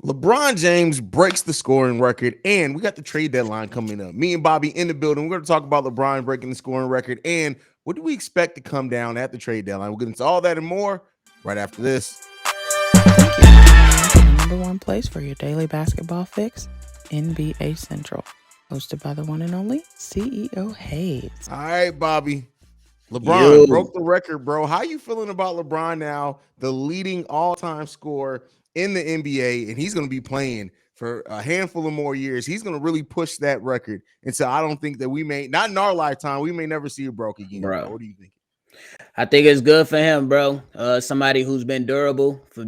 LeBron James breaks the scoring record, and we got the trade deadline coming up. Me and Bobby in the building. We're going to talk about LeBron breaking the scoring record and what do we expect to come down at the trade deadline. We'll get into all that and more right after this. Thank you for tuning in to the number one place for your daily basketball fix, NBA Central, hosted by the one and only CEO Haize. All right, Bobby. LeBron Yo, broke the record, bro. How you feeling about LeBron now, the leading all-time scorer in the NBA, and he's going to be playing for a handful of more years. He's going to really push that record. And so I don't think that we may, not in our lifetime, we may never see it broke again, bro. bro. What do you think? I think it's good for him, bro. Somebody who's been durable for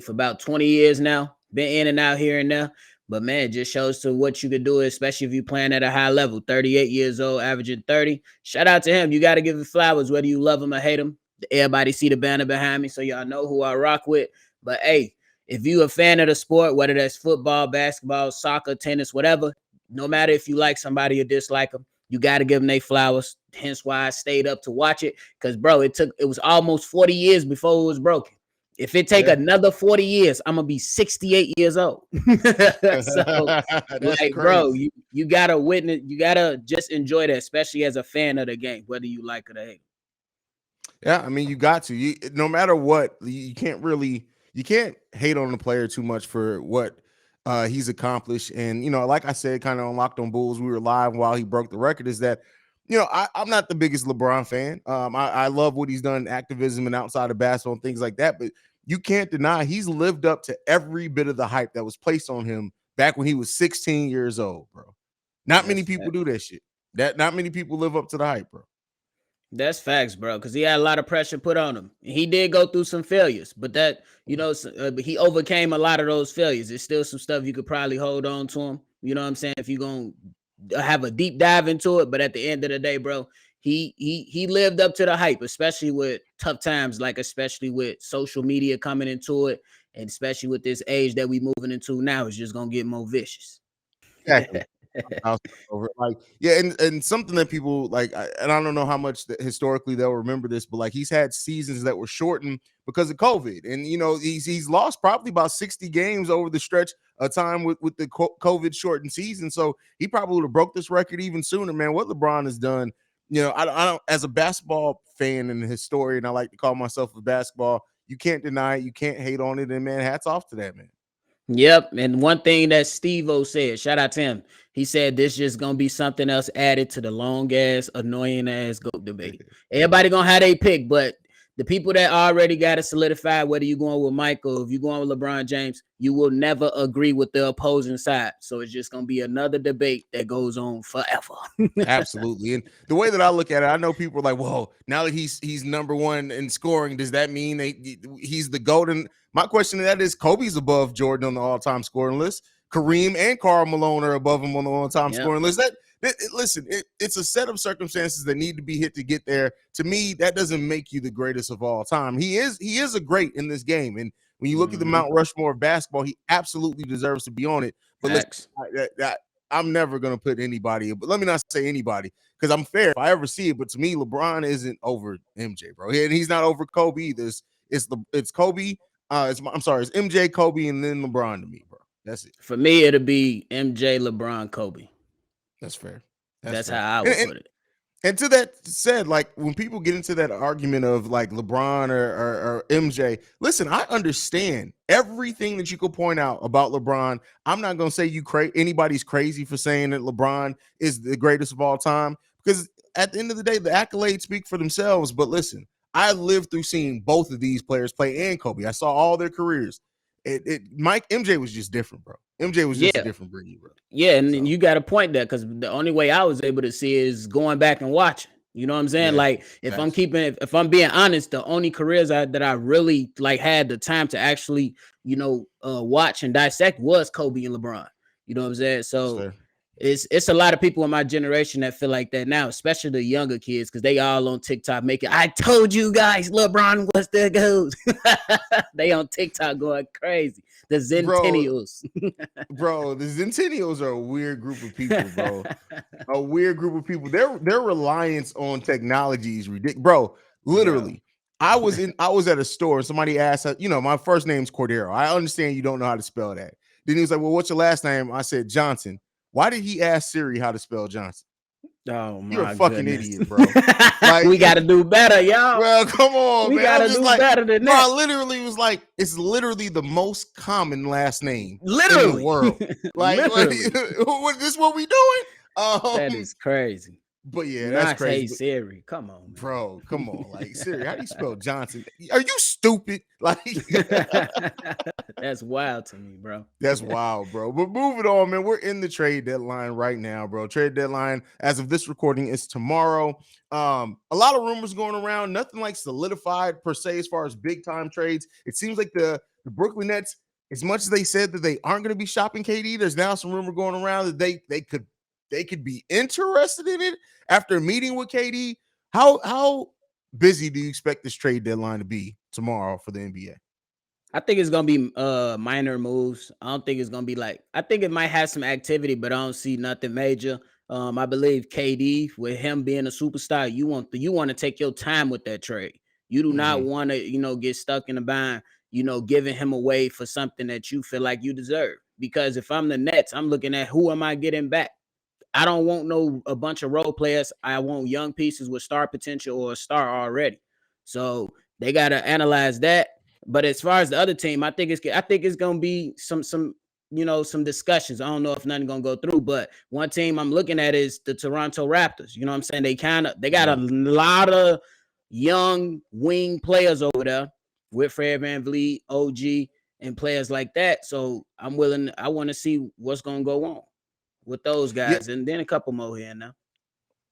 about 20 years now. Been in and out here and there. But man, it just shows to what you could do, especially if you're playing at a high level. 38 years old, averaging 30. Shout out to him. You got to give him flowers, whether you love him or hate him. Everybody see the banner behind me, so y'all know who I rock with. But hey, if you a fan of the sport, whether that's football, basketball, soccer, tennis, whatever, no matter if you like somebody or dislike them, you got to give them their flowers. Hence why I stayed up to watch it. Because, bro, it was almost 40 years before it was broken. If it take another 40 years, I'm going to be 68 years old. So, like, bro, you got to witness. You got to just enjoy that, especially as a fan of the game, whether you like it or hate it. Yeah, I mean, you got to. No matter what, you can't hate on the player too much for what he's accomplished. And, like I said, kind of on Locked on Bulls, we were live while he broke the record, is that, I'm not the biggest LeBron fan. I love what he's done in activism and outside of basketball and things like that. But you can't deny he's lived up to every bit of the hype that was placed on him back when he was 16 years old, bro. Not many people do that shit. Not many people live up to the hype, bro. That's facts, bro, because he had a lot of pressure put on him. He did go through some failures, but he overcame a lot of those failures. There's still some stuff you could probably hold on to him. You know what I'm saying? If you're going to have a deep dive into it, but at the end of the day, bro, he lived up to the hype, especially with tough times, like especially with social media coming into it, and especially with this age that we moving into now, it's just going to get more vicious. Exactly. Over and something that people like, and I don't know how much historically they'll remember this, but like he's had seasons that were shortened because of COVID, and he's lost probably about 60 games over the stretch of time with the COVID shortened season. So he probably would have broke this record even sooner, man. What LeBron has done, I don't as a basketball fan and historian, I like to call myself a basketball. You can't deny it, you can't hate on it, and man, hats off to that man. Yep. And one thing that Steve-O said, shout out to him, he said this just gonna be something else added to the long ass, annoying ass GOAT debate. Everybody gonna have their pick, but the people that already got it solidified, whether you're going with Michael, if you're going with LeBron James, you will never agree with the opposing side. So it's just gonna be another debate that goes on forever. Absolutely. And the way that I look at it, I know people are like, "Whoa, now that he's number one in scoring, does that mean he's the GOAT?" And my question to that is, Kobe's above Jordan on the all-time scoring list. Kareem and Karl Malone are above him on the all-time scoring list. It's a set of circumstances that need to be hit to get there. To me, that doesn't make you the greatest of all time. He is a great in this game. And when you look at the Mount Rushmore of basketball, he absolutely deserves to be on it. But listen, I'm never going to put anybody, but let me not say anybody, because I'm fair if I ever see it. But to me, LeBron isn't over MJ, bro. And he's not over Kobe either. It's Kobe. It's MJ, Kobe, and then LeBron to me, bro. That's it. For me, it'll be MJ, LeBron, Kobe. That's fair. That's fair. how I would put it. And to that said, like when people get into that argument of like LeBron or MJ, listen, I understand everything that you could point out about LeBron. I'm not going to say anybody's crazy for saying that LeBron is the greatest of all time, because at the end of the day, the accolades speak for themselves. But listen, I lived through seeing both of these players play and Kobe. I saw all their careers. MJ was just different, bro. MJ was just a different breed, bro. Yeah, and you got to point that, because the only way I was able to see is going back and watching. You know what I'm saying? Like if I'm being honest, the only careers that I really like had the time to actually, watch and dissect was Kobe and LeBron. You know what I'm saying? So it's a lot of people in my generation that feel like that now, especially the younger kids, because they all on TikTok making, I told you guys LeBron was the GOAT. They on TikTok going crazy. The Centennials. Bro, the Centennials are a weird group of people, bro. A weird group of people. Their reliance on technology is ridiculous. Bro, literally. I was at a store and somebody asked, my first name's Cordero. I understand you don't know how to spell that. Then he was like, well, what's your last name? I said Johnson. Why did he ask Siri how to spell Johnson? Oh You're a my fucking goodness. idiot, bro. Like, we got to do better, y'all. well, come on, we man. got to do better than bro, that. I literally was like, it's literally the most common last name Literally. in the world. Like, Literally. This what we doing? That is crazy. But yeah, Not that's crazy. Hey Siri. Come on, man. Bro, come on. Like, Siri, how do you spell Johnson? Are you stupid? Like, that's wild to me, bro. That's wild, bro. But moving on, man. We're in the trade deadline right now, bro. Trade deadline, as of this recording, is tomorrow. A lot of rumors going around. Nothing like solidified per se as far as big time trades. It seems like the Brooklyn Nets, as much as they said that they aren't going to be shopping KD, there's now some rumor going around that they could be interested in it after meeting with KD. How busy do you expect this trade deadline to be tomorrow for the NBA? I think it's gonna be minor moves. I don't think it's gonna be like, I think it might have some activity, but I don't see nothing major. I believe KD, with him being a superstar, you want to take your time with that trade. You do not want to, get stuck in the bind, giving him away for something that you feel like you deserve. Because if I'm the Nets, I'm looking at who am I getting back? I don't want a bunch of role players. I want young pieces with star potential or a star already. So they got to analyze that. But as far as the other team, I think it's gonna be some discussions. I don't know if nothing gonna go through, but one team I'm looking at is the Toronto Raptors. You know what I'm saying? They got a lot of young wing players over there with Fred VanVleet, OG, and players like that. So I want to see what's gonna go on with those guys, and then a couple more here now.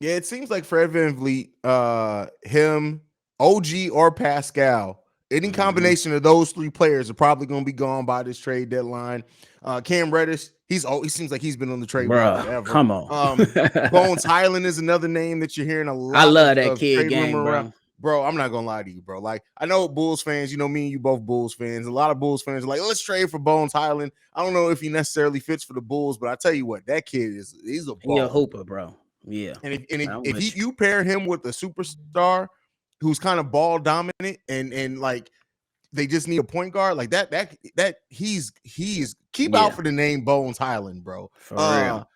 Yeah, it seems like Fred VanVleet, him, OG, or Pascal. Any combination of those three players are probably going to be gone by this trade deadline. Cam Reddish, he seems like he's been on the trade block forever. Come on. Bones Highland is another name that you're hearing a lot. I love that of kid trade game, rumor around. Bro, I'm not gonna lie to you, bro. Like, I know Bulls fans, me and you both Bulls fans. A lot of Bulls fans are like, let's trade for Bones Highland. I don't know if he necessarily fits for the Bulls, but I tell you what, that kid he's a ball. He's a hooper, bro. Yeah. And if you pair him with a superstar who's kind of ball dominant and like they just need a point guard like that he's keep out for the name Bones Highland, bro. For real.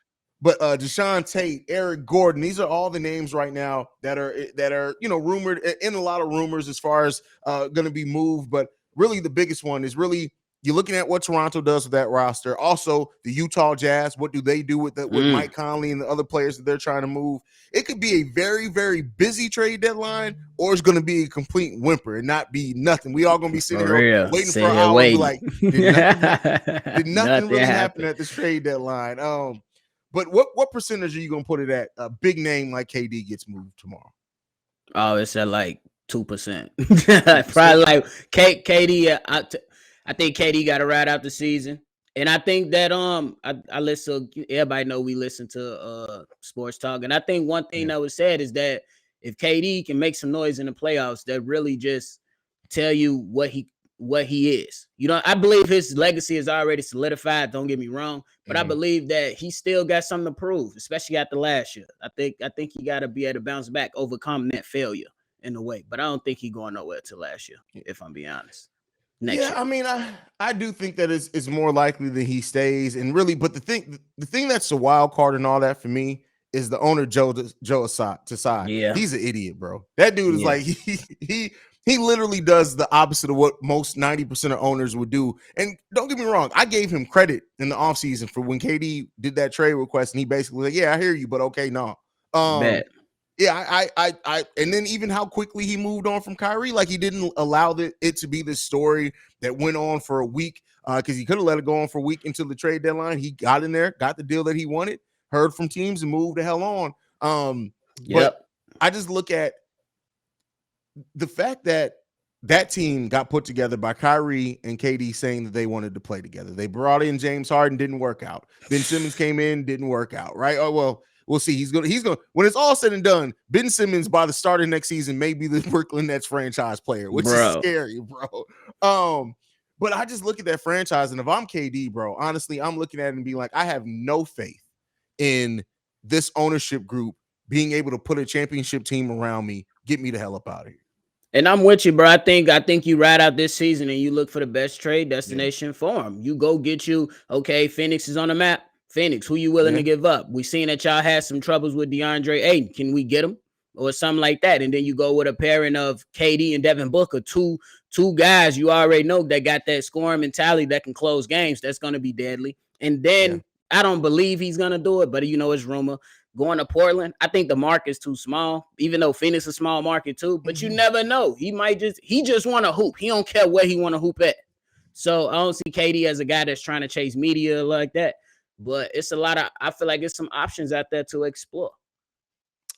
But Deshaun Tate, Eric Gordon, these are all the names right now that are rumored, in a lot of rumors as far as going to be moved. But really, the biggest one is really you're looking at what Toronto does with that roster. Also, the Utah Jazz, what do they do with Mike Conley and the other players that they're trying to move? It could be a very, very busy trade deadline, or it's going to be a complete whimper and not be nothing. We all going to be sitting here waiting for hours. Be like, did nothing really happen at this trade deadline? But what percentage are you going to put it at? A big name like KD gets moved tomorrow. Oh, it's at like 2%. Probably like KD. I think KD got to ride out the season. And I think that I listen. Everybody know we listen to sports talk, and I think one thing that was said is that if KD can make some noise in the playoffs, that really just tell you what he is. I believe his legacy is already solidified. Don't get me wrong, but I believe that he still got something to prove, especially after last year. I think he got to be able to bounce back, overcome that failure in a way. But I don't think he going nowhere till last year, if I'm being honest. Next year. I mean, I do think that it's more likely that he stays, and really, but the thing that's a wild card and all that for me is the owner Joe Tsai. Yeah, he's an idiot, bro. That dude is like he literally does the opposite of what most 90% of owners would do. And don't get me wrong, I gave him credit in the offseason for when KD did that trade request, and he basically was like, yeah, I hear you, but okay, no. Yeah, I and then even how quickly he moved on from Kyrie, like he didn't allow it to be this story that went on for a week, because he could have let it go on for a week until the trade deadline. He got in there, got the deal that he wanted, heard from teams, and moved the hell on. But I just look at the fact that team got put together by Kyrie and KD saying that they wanted to play together. They brought in James Harden, didn't work out. Ben Simmons came in, didn't work out, right? Oh, well, we'll see. He's gonna when it's all said and done, Ben Simmons by the start of next season may be the Brooklyn Nets franchise player, which is scary, bro. But I just look at that franchise, and if I'm KD, bro, honestly, I'm looking at it and being like, I have no faith in this ownership group being able to put a championship team around me, get me the hell up out of here. And I'm with you, bro. I think you ride out this season and you look for the best trade Yeah, destination for him. You go get you, okay, Phoenix is on the map. Phoenix, who you willing yeah, to give up? We seen that y'all had some troubles with DeAndre Ayton. Can we get him? Or something like that. And then you go with a pairing of KD and Devin Booker, two guys you already know that got that scoring mentality that can close games. That's gonna be deadly. And yeah. then I don't believe he's gonna do it, but it's rumor. Going to Portland, I think the market's too small, even though Phoenix is a small market too. But you never know. He just want to hoop. He don't care where he want to hoop at. So I don't see KD as a guy that's trying to chase media like that. But it's a lot of, I feel like it's some options out there to explore.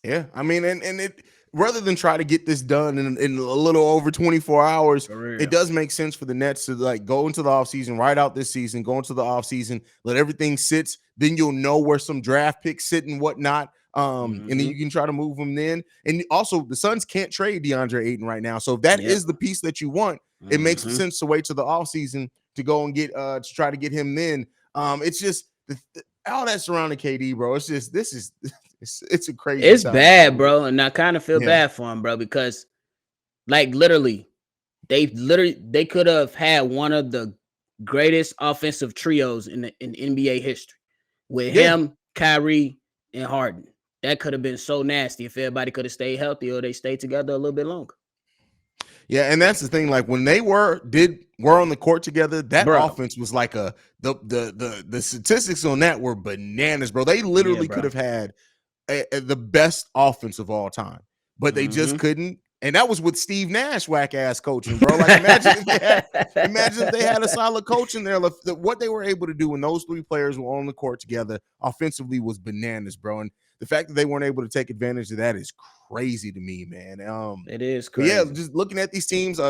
Yeah, I mean, and it rather than try to get this done in a little over 24 hours, For real. it does make sense for the Nets to like go into the offseason, right out this season, go into the offseason, let everything sit. Then you'll know where some draft picks sit and whatnot. And then you can try to move them then. And also, the Suns can't trade DeAndre Ayton right now. So if that is the piece that you want, it makes sense to wait to the offseason to go and get to try to get him then. It's just all that surrounding KD, bro. It's just it's a crazy. It's time, bad, bro. And I kind of feel Yeah. bad for him, bro, because like literally they could have had one of the greatest offensive trios in NBA history with Yeah. him, Kyrie, and Harden. That could have been so nasty if everybody could have stayed healthy or they stayed together a little bit longer. Yeah, and that's the thing. Like when they were on the court together, that Bro. offense was like the statistics on that were bananas, bro. They literally bro. could have had the best offense of all time, but they just couldn't. And that was with Steve Nash whack ass coaching, bro. Like imagine if they had a solid coach in there. What they were able to do when those three players were on the court together offensively was bananas, bro. And the fact that they weren't able to take advantage of that is crazy to me, man. It is crazy. Yeah, just looking at these teams,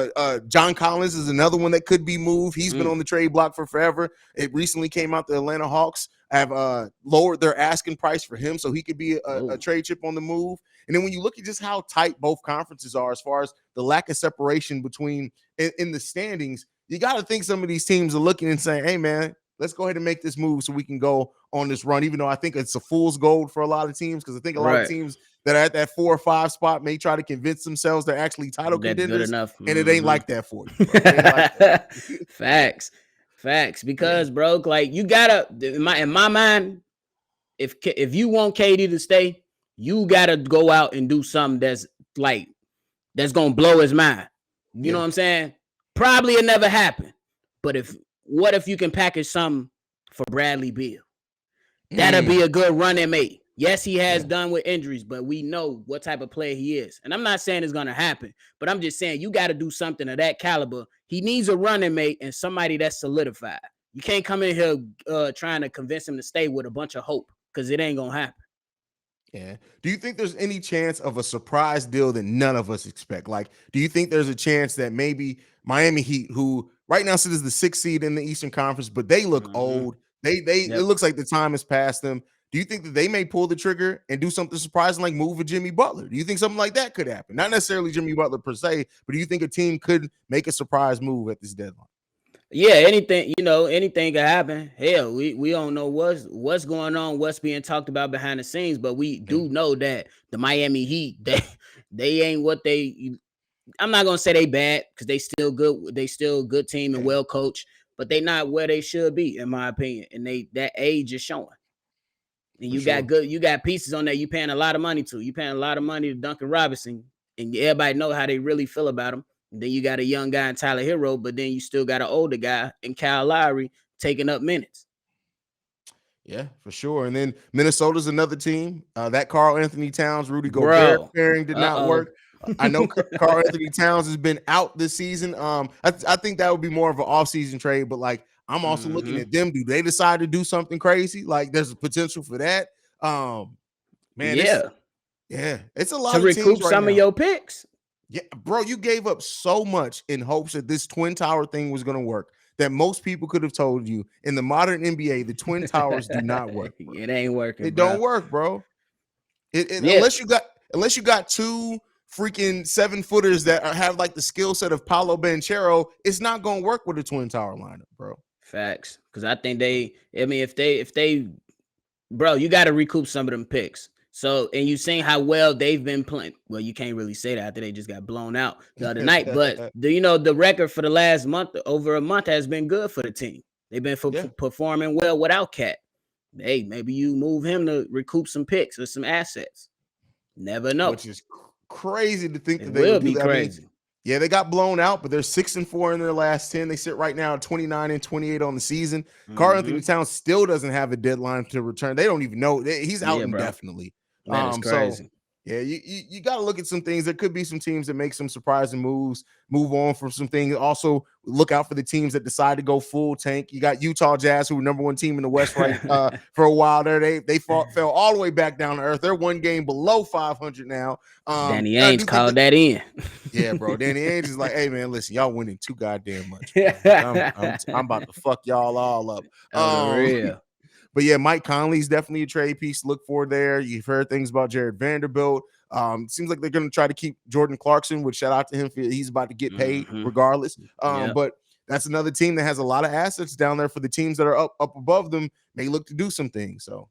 John Collins is another one that could be moved. He's been on the trade block for forever. It recently came out the Atlanta Hawks have lowered their asking price for him, so he could be a trade chip on the move. And then when you look at just how tight both conferences are as far as the lack of separation between in the standings, you got to think some of these teams are looking and saying, hey, man, let's go ahead and make this move so we can go on this run, even though I think it's a fool's gold for a lot of teams, because I think a lot of teams that are at that 4 or 5 spot may try to convince themselves they're actually title contenders. Good enough. And it ain't like that for you, bro. It ain't like that. Facts. Because, bro, like you gotta in my mind, if you want KD to stay, you gotta go out and do something that's gonna blow his mind. You know what I'm saying? Probably it never happened. But what if you can package something for Bradley Beal? That'll be a good running mate. Yes, he has done with injuries, but we know what type of player he is. And I'm not saying it's going to happen, but I'm just saying you got to do something of that caliber. He needs a running mate and somebody that's solidified. You can't come in here trying to convince him to stay with a bunch of hope because it ain't going to happen. Yeah. Do you think there's any chance of a surprise deal that none of us expect? Like, do you think there's a chance that maybe Miami Heat, who right now sits as the 6th seed in the Eastern Conference, but they look old. It looks like the time has passed them. Do you think that they may pull the trigger and do something surprising like move a Jimmy Butler? Do you think something like that could happen? Not necessarily Jimmy Butler per se, but do you think a team could make a surprise move at this deadline? Yeah, anything can happen. Hell, we don't know what's going on, what's being talked about behind the scenes, but we do know that the Miami Heat, they ain't what they. I'm not gonna say they bad because they still good. They still a good team and well coached, but they not where they should be, in my opinion. And that age is showing. And you got pieces on there you paying a lot of money to. You paying a lot of money to Duncan Robinson, and everybody know how they really feel about him. And then you got a young guy in Tyler Hero, but then you still got an older guy in Kyle Lowry taking up minutes. Yeah, for sure. And then Minnesota's another team. That Karl Anthony Towns, Rudy Gobert pairing did not work. I know Karl Anthony Towns has been out this season. I think that would be more of an offseason trade, but like I'm also looking at them. Do they decide to do something crazy? Like there's a potential for that. Man, it's a lot to of recoup teams right some now. of your picks. Yeah, bro, you gave up so much in hopes that this Twin Tower thing was going to work that most people could have told you in the modern NBA, the Twin Towers do not work. Bro. It ain't working. It don't work, bro. Unless you got two freaking 7-footers that have like the skill set of Paolo Banchero, it's not going to work with the Twin Tower lineup, bro. Facts. Because I think if they, bro, you got to recoup some of them picks. So, and you seen how well they've been playing. Well, you can't really say that after they just got blown out the other night. But the record for the last month, over a month, has been good for the team. They've been performing well without Cat. Hey, maybe you move him to recoup some picks or some assets. Never know. Which is crazy to think that they would be crazy. I mean, yeah, they got blown out, but they're 6-4 in their last 10. They sit right now at 29-28 on the season. Karl Anthony Towns still doesn't have a deadline to return. They don't even know. He's out indefinitely. That is crazy. So yeah, you got to look at some things. There could be some teams that make some surprising moves, move on from some things. Also, look out for the teams that decide to go full tank. You got Utah Jazz, who were number one team in the West for a while there. They fell all the way back down to earth. They're one game below 500 now. Danny Ainge called that in. Yeah, bro. Danny Ainge is like, hey, man, listen, y'all winning too goddamn much. I'm about to fuck y'all all up. Real. But yeah, Mike Conley's definitely a trade piece to look for there. You've heard things about Jared Vanderbilt. Seems like they're going to try to keep Jordan Clarkson, which shout out to him. He's about to get paid regardless. But that's another team that has a lot of assets down there for the teams that are up above them. May look to do some things. So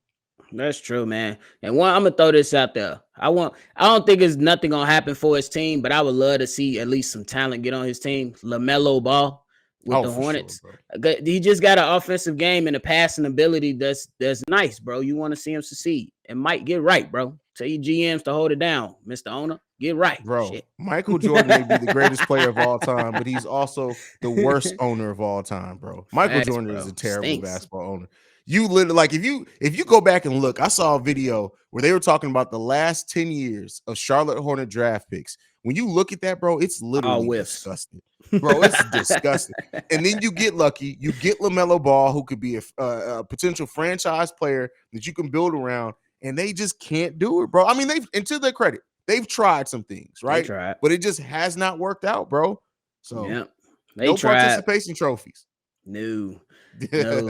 that's true, man. And I'm gonna throw this out there. I don't think there's nothing gonna happen for his team, but I would love to see at least some talent get on his team. LaMelo Ball with the Hornets. Sure, he just got an offensive game and a passing ability that's nice, bro. You want to see him succeed. And Mike, get right, bro. Tell your GMs to hold it down, Mr. Owner. Get right, bro. Shit. Michael Jordan may be the greatest player of all time, but he's also the worst owner of all time, bro. Michael Jordan is a terrible basketball owner. You literally, like, if you go back and look, I saw a video where they were talking about the last 10 years of Charlotte Hornet draft picks. When you look at that, bro, it's literally disgusting. Bro, it's disgusting. And then you get lucky. You get LaMelo Ball, who could be a potential franchise player that you can build around, and they just can't do it, bro. I mean, and to their credit, they've tried some things, right? But it just has not worked out, bro. So no participation trophies. No.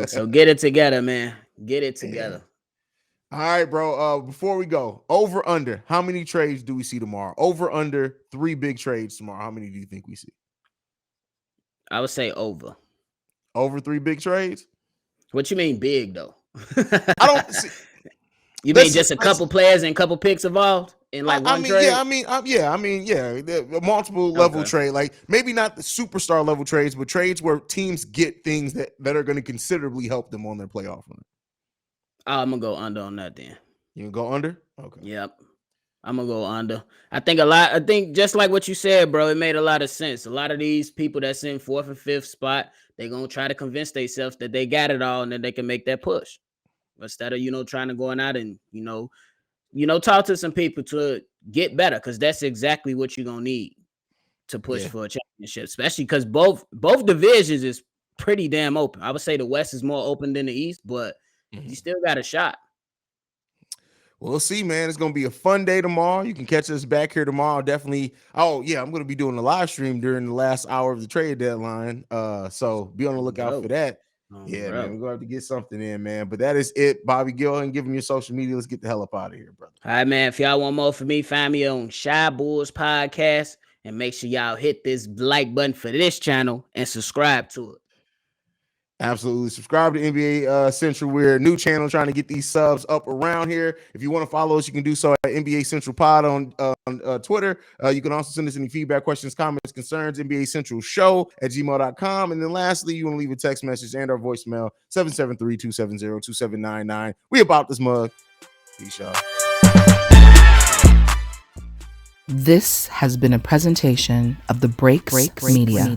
So get it together, man. Get it together. All right, bro. Before we go, over under, how many trades do we see tomorrow? Over under 3 big trades tomorrow. How many do you think we see? I would say over. Over 3 big trades? What you mean big though? I don't see. You mean just a couple players and a couple picks involved in like one trade? The multiple level trade, like maybe not the superstar level trades, but trades where teams get things that are going to considerably help them on their playoff run. I'm gonna go under on that then. You gonna go under? Okay. Yep. I'm gonna go under. I think just like what you said, bro, it made a lot of sense. A lot of these people that's in 4th and 5th spot, they're gonna try to convince themselves that they got it all and that they can make that push. Instead of, trying to go out and, talk to some people to get better, because that's exactly what you're gonna need to push for a championship, especially because both divisions is pretty damn open. I would say the West is more open than the East, but you still got a shot. We'll see, man. It's going to be a fun day tomorrow. You can catch us back here tomorrow. Definitely. Oh, yeah, I'm going to be doing a live stream during the last hour of the trade deadline. So be on the lookout for that. Man, we're going to have to get something in, man. But that is it. Bobby, go ahead and give him your social media. Let's get the hell up out of here, brother. All right, man. If y'all want more from me, find me on Shy Bulls Podcast. And make sure y'all hit this like button for this channel and subscribe to it. Absolutely. Subscribe to NBA Central. We're a new channel trying to get these subs up around here. If you want to follow us, you can do so at NBA Central Pod on Twitter. You can also send us any feedback, questions, comments, concerns, NBA Central Show at gmail.com. And then lastly, you want to leave a text message and our voicemail, 773-270-2799. We about this mug. Peace, y'all. This has been a presentation of the Break Media.